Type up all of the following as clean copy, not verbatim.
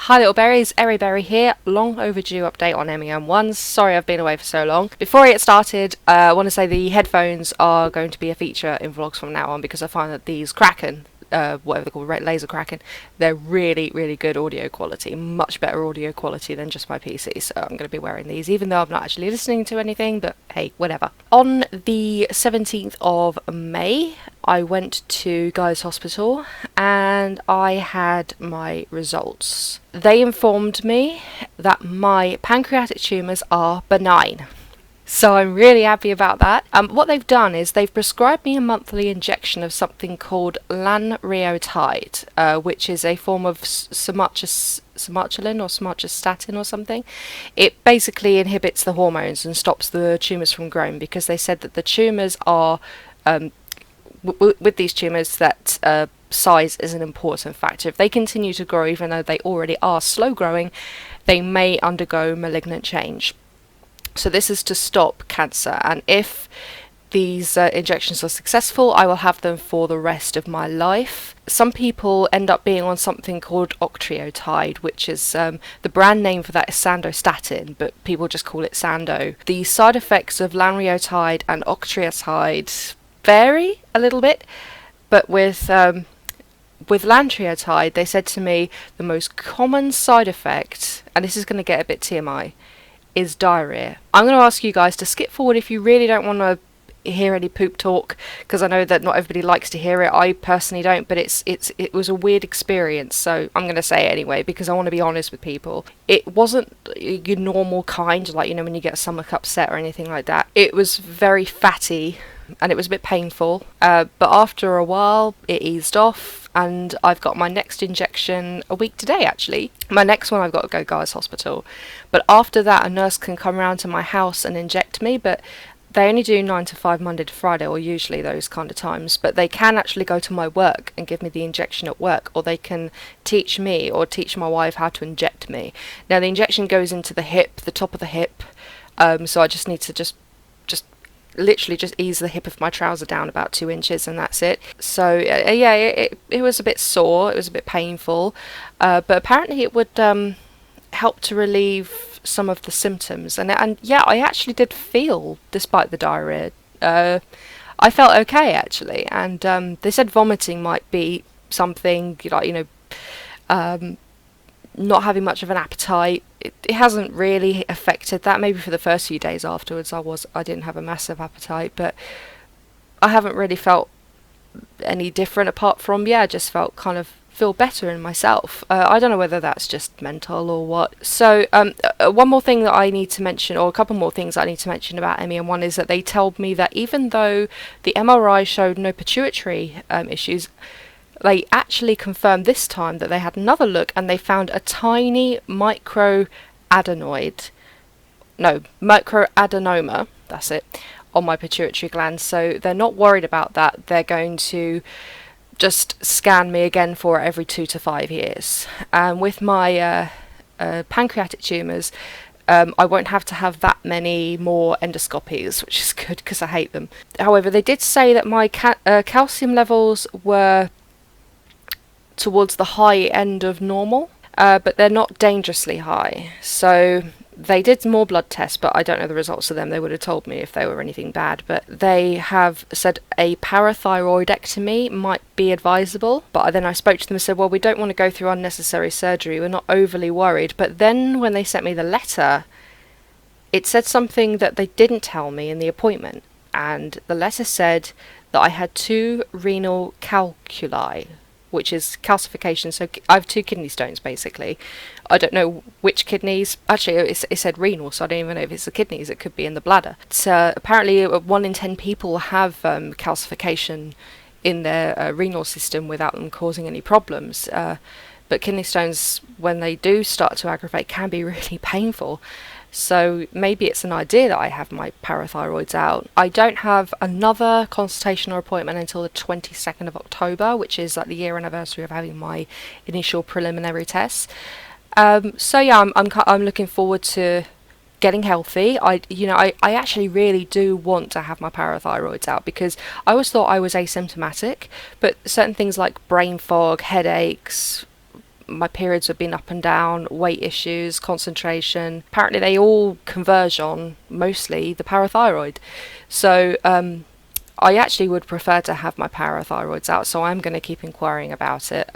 Hi little berries, Eryberrie here, long overdue update on MEN1. Sorry I've been away for so long. Before I get started, I want to say the headphones are going to be a feature in vlogs from now on because I find that these Kraken, whatever they're called, laser Kraken, they're really good audio quality, much better audio quality than just my PC, so I'm going to be wearing these even though I'm not actually listening to anything, but hey, whatever. On the 17th of May, I went to Guy's Hospital and I had my results. They informed me that my pancreatic tumours are benign. So I'm really happy about that. What they've done is they've prescribed me a monthly injection of something called lanreotide, which is a form of somatulin or somatostatin or something. It basically inhibits the hormones and stops the tumours from growing because they said that the tumours are, with these tumours, that size is an important factor. If they continue to grow even though they already are slow growing, they may undergo malignant change. So this is to stop cancer, and if these injections are successful, I will have them for the rest of my life. Some people end up being on something called octreotide, which is the brand name for that is sandostatin, but people just call it Sando. The side effects of lanreotide and octreotide vary a little bit, but with lanreotide, they said to me the most common side effect, and this is going to get a bit TMI, is diarrhea. I'm going to ask you guys to skip forward if you really don't want to hear any poop talk, because I know that not everybody likes to hear it. I personally don't, but it was a weird experience, so I'm going to say it anyway because I want to be honest with people. It wasn't your normal kind, like, you know, when you get a stomach upset or anything like that. It was very fatty and it was a bit painful, but after a while it eased off and I've got my next injection a week today actually. My next one I've got to go Guy's Hospital, but after that a nurse can come around to my house and inject me, but they only do 9 to 5 Monday to Friday, or usually those kind of times, but they can actually go to my work and give me the injection at work, or they can teach me or teach my wife how to inject me. Now the injection goes into the hip, the top of the hip, so I just need to just literally just ease the hip of my trouser down about 2 inches and that's it. So yeah, it was a bit sore, it was a bit painful, but apparently it would help to relieve some of the symptoms, and yeah, I actually did feel, despite the diarrhea, I felt okay actually, and they said vomiting might be something, like, you know, not having much of an appetite. It hasn't really affected that. Maybe for the first few days afterwards I didn't have a massive appetite, but I haven't really felt any different apart from, yeah, I just feel better in myself. I don't know whether that's just mental or what. So one more thing that I need to mention, or a couple more things I need to mention about MEN1 is that they told me that even though the MRI showed no pituitary issues, they actually confirmed this time that they had another look and they found a tiny microadenoma, that's it, on my pituitary gland. So they're not worried about that. They're going to just scan me again for it every 2 to 5 years. And with my pancreatic tumours, I won't have to have that many more endoscopies, which is good because I hate them. However, they did say that my calcium levels were towards the high end of normal, but they're not dangerously high. So they did more blood tests, but I don't know the results of them. They would have told me if they were anything bad, but they have said a parathyroidectomy might be advisable. But then I spoke to them and said, well, we don't want to go through unnecessary surgery, we're not overly worried. But then when they sent me the letter, it said something that they didn't tell me in the appointment, and the letter said that I had 2 renal calculi, which is calcification. So I have 2 kidney stones basically. I don't know which kidneys, actually it said renal, so I don't even know if it's the kidneys, it could be in the bladder. So apparently 1 in 10 people have calcification in their renal system without them causing any problems. But kidney stones, when they do start to aggravate, can be really painful. So maybe it's an idea that I have my parathyroids out. I don't have another consultation or appointment until the 22nd of October, which is like the year anniversary of having my initial preliminary tests. So yeah, I'm looking forward to getting healthy. I actually really do want to have my parathyroids out because I always thought I was asymptomatic, but certain things like brain fog, headaches, my periods have been up and down, weight issues, concentration. Apparently they all converge on mostly the parathyroid. So I actually would prefer to have my parathyroids out, so I'm going to keep inquiring about it.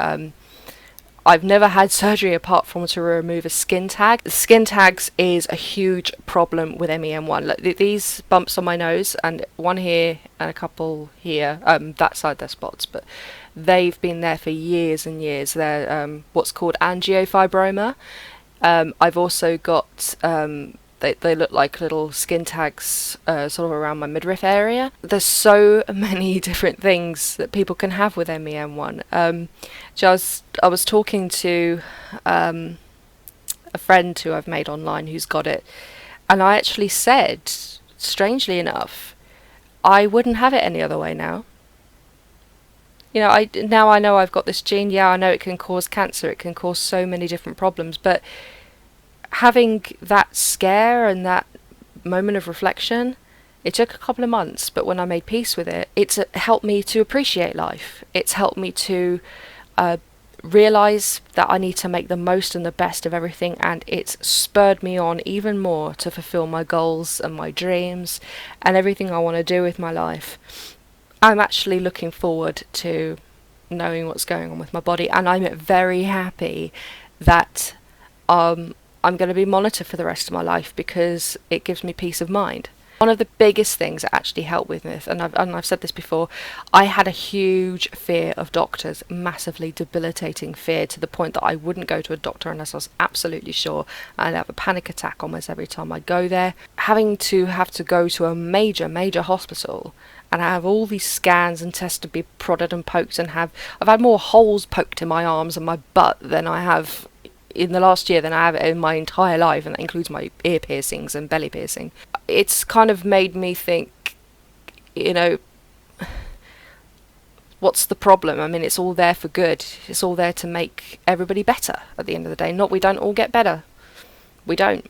I've never had surgery apart from to remove a skin tag. The skin tags is a huge problem with MEN1. Look, these bumps on my nose, and one here and a couple here, that side they're spots, but they've been there for years and years. They're what's called angiofibroma. I've also got they look like little skin tags sort of around my midriff area. There's so many different things that people can have with MEN1. I was talking to a friend who I've made online who's got it, and I actually said, strangely enough, I wouldn't have it any other way now. You know, now I know I've got this gene. Yeah, I know it can cause cancer. It can cause so many different problems, but having that scare and that moment of reflection, it took a couple of months, but when I made peace with it, it's helped me to appreciate life. It's helped me to realize that I need to make the most and the best of everything, and it's spurred me on even more to fulfill my goals and my dreams and everything I want to do with my life. I'm actually looking forward to knowing what's going on with my body, and I'm very happy that I'm going to be monitored for the rest of my life because it gives me peace of mind. One of the biggest things that actually helped with this, and I've said this before, I had a huge fear of doctors, massively debilitating fear, to the point that I wouldn't go to a doctor unless I was absolutely sure. I'd have a panic attack almost every time I go there. Having to go to a major hospital and have all these scans and tests to be prodded and poked, and I've had more holes poked in my arms and my butt than I have in the last year than I have in my entire life, and that includes my ear piercings and belly piercing. It's kind of made me think, you know, what's the problem? I mean, it's all there for good. It's all there to make everybody better at the end of the day. Not we don't all get better. We don't.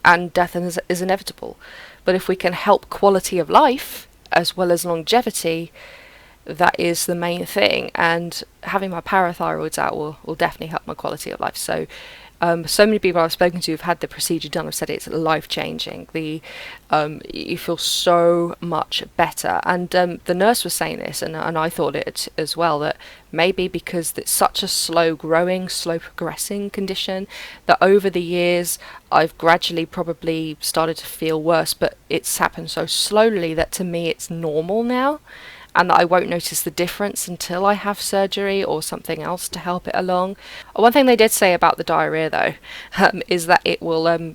And death is inevitable. But if we can help quality of life as well as longevity, that is the main thing, and having my parathyroids out will definitely help my quality of life. So so many people I've spoken to who've had the procedure done have said it's life-changing. You feel so much better, and the nurse was saying this, and I thought it as well, that maybe because it's such a slow progressing condition, that over the years I've gradually probably started to feel worse, but it's happened so slowly that to me it's normal now, and that I won't notice the difference until I have surgery or something else to help it along. One thing they did say about the diarrhea though, is that it will,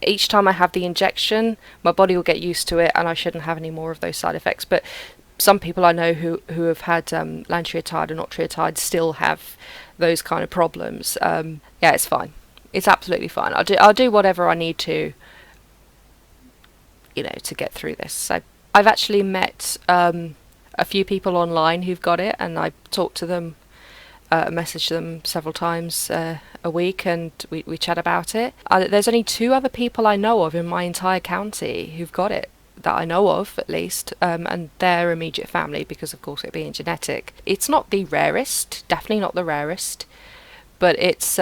each time I have the injection, my body will get used to it and I shouldn't have any more of those side effects. But some people I know who have had lanreotide and octreotide still have those kind of problems. Yeah, it's fine. It's absolutely fine. I'll do whatever I need to, you know, to get through this. So I've actually met a few people online who've got it, and I talk to them, message them several times a week, and we chat about it. There's only 2 other people I know of in my entire county who've got it, that I know of at least, and their immediate family, because of course it being genetic. It's not the rarest, definitely not the rarest, but it's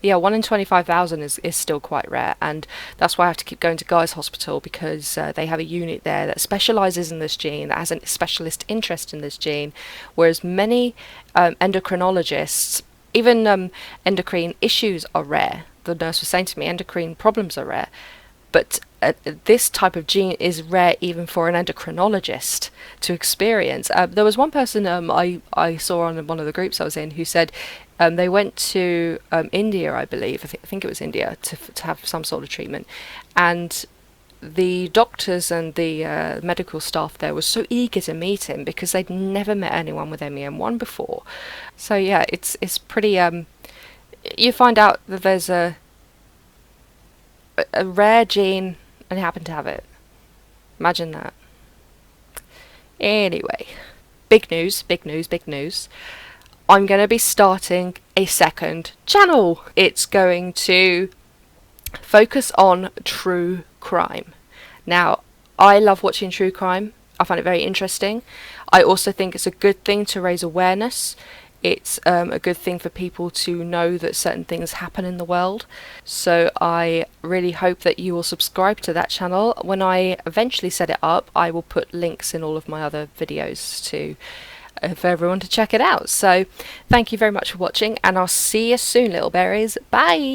yeah, 1 in 25,000 is still quite rare, and that's why I have to keep going to Guy's Hospital, because they have a unit there that specialises in this gene, that has a specialist interest in this gene, whereas many endocrinologists, even endocrine issues are rare. The nurse was saying to me, endocrine problems are rare, but this type of gene is rare even for an endocrinologist to experience. There was one person I saw on one of the groups I was in who said they went to India, I believe, I think it was India, to have some sort of treatment, and the doctors and the medical staff there was so eager to meet him because they'd never met anyone with MEN1 before. So yeah, it's pretty, you find out that there's a rare gene and you happen to have it. Imagine that. Anyway, big news. I'm going to be starting a second channel. It's going to focus on true crime. Now, I love watching true crime. I find it very interesting. I also think it's a good thing to raise awareness. it's a good thing for people to know that certain things happen in the world. So I really hope that you will subscribe to that channel. When I eventually set it up, I will put links in all of my other videos to for everyone to check it out. So thank you very much for watching, and I'll see you soon, little berries. Bye.